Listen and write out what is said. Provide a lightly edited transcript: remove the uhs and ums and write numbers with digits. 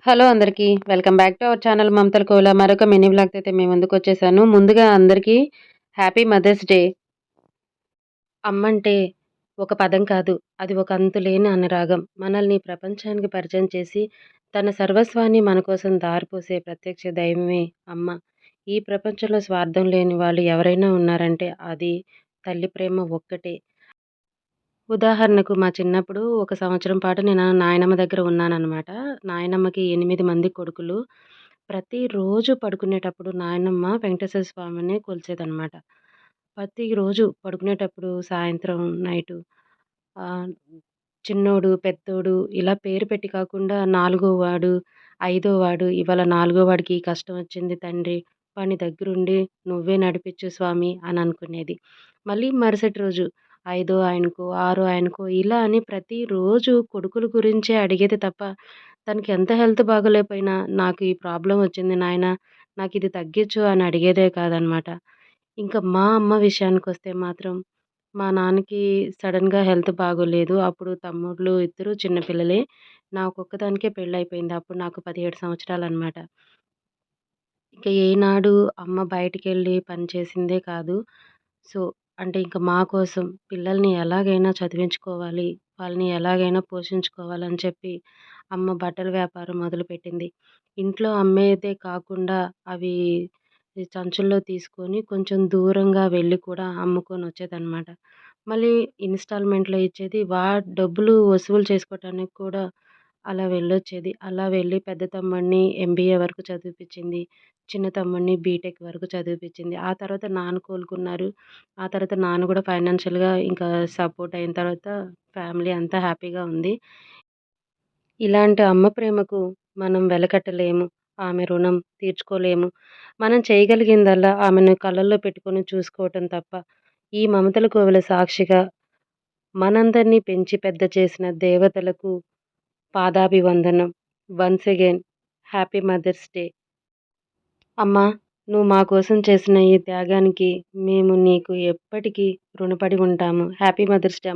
Hello అందరికీ. Welcome back to our channel మమతల కోల. మరొక mini వ్లాగ్‌తో అయితే మీ ముందుకొచ్చేసాను. ముందుగా అందరికీ హ్యాపీ మదర్స్ డే. అమ్మంటే ఒక పదం కాదు. అది ఒక అంతులేని అనురాగం. మనల్ని ప్రపంచానికి పరిచయం చేసి, తన సర్వస్వాన్ని మన కోసం దారపోసే ప్రత్యక్ష దైవమే అమ్మ. ఈ ప్రపంచంలో స్వార్థం లేని వాళ్ళు ఎవరైనా ఉన్నారంటే అది తల్లి ప్రేమ ఒక్కటే. ఉదాహరణకు మా చిన్నప్పుడు ఒక సంవత్సరం పాటు నేను నాయనమ్మ దగ్గర ఉన్నాననమాట. నాయనమ్మకి 8 మంది కొడుకులు. ప్రతిరోజు పడుకునేటప్పుడు నాయనమ్మ వెంకటేశ్వర స్వామిని కొలిచేదనమాట. ప్రతిరోజు పడుకునేటప్పుడు సాయంత్రం, నైటు ఆహ్, చిన్నోడు, పెద్దోడు ఇలా పేరు పెట్టి కాకుండా నాలుగో వాడు, ఐదో వాడు ఇవాళ నాలుగో వాడికి ఈ కష్టం వచ్చింది తండ్రి. వాడిని దగ్గరుండి నువ్వే నడిపించు స్వామి అని అనుకునేది. మళ్ళీ మరుసటి రోజు ఐదో ఆయనకో, ఆరో ఆయనకో ఇలా అని ప్రతిరోజు కొడుకుల గురించే అడిగేది తప్ప, తనకి ఎంత హెల్త్ బాగోలేకపోయినా నాకు ఈ ప్రాబ్లమ్ వచ్చింది నాయనా, నాకిది తగ్గించు అని అడిగేదే కాదనమాట. ఇంకా మా అమ్మ విషయానికొస్తే మాత్రం, మా నాన్నకి సడెన్‌గా హెల్త్ బాగోలేదు. అప్పుడు తమ్ముళ్ళు ఇద్దరు చిన్న పిల్లలే. నాకొక్కదానికే పెళ్లయిపోయింది. అప్పుడు నాకు 17 సంవత్సరాలనమాట. ఇక ఏనాడు అమ్మ బయటికెళ్ళి పని చేసిందే కాదు. సో, అంటే ఇంక మా కోసం పిల్లల్ని ఎలాగైనా చదివించుకోవాలి, వాళ్ళని ఎలాగైనా పోషించుకోవాలని చెప్పి అమ్మ బట్టల వ్యాపారం మొదలుపెట్టింది. ఇంట్లో అమ్మేదే కాకుండా అవి ఈ సంచుల్లో తీసుకొని కొంచెం దూరంగా వెళ్ళి కూడా అమ్ముకొనొచ్చేదనమాట. మళ్ళీ ఇన్‌స్టాల్‌మెంట్‌లో ఇచ్చేది. డబ్బులు వసూలు చేసుకోవటానికి కూడా అలా వెళ్ళొచ్చేది. అలా వెళ్ళి పెద్ద తమ్ముడిని ఎంబీఏ వరకు చదివిపిచ్చింది. చిన్న తమ్ముడిని బీటెక్ వరకు చదివిపిచ్చింది. ఆ తర్వాత నాన్న కోలుకున్నారు. ఆ తర్వాత నాన్న గూడా ఫైనాన్షియల్‌గా ఇంకా సపోర్ట్ అయిన తర్వాత ఫ్యామిలీ అంతా హ్యాపీగా ఉంది. ఇలాంటి అమ్మ ప్రేమకు మనం వెలకట్టలేము. ఆమె రుణం తీర్చుకోలేము. మనం చేయగలిగిందల్లా ఆమెను కళ్ళల్లో పెట్టుకొని చూసుకోవటం తప్ప, ఈ మమతల కోవెల సాక్షిగా మనందరినీ పెంచి పెద్ద చేసిన దేవతలకు పాదాభివందనం. Once again happy mother's day. అమ్మా! నువ్వు మా కోసం చేసిన ఈ త్యాగానికి మేము నీకు ఎప్పటికీ రుణపడి ఉంటాము. హ్యాపీ మదర్స్ డే అమ్మా!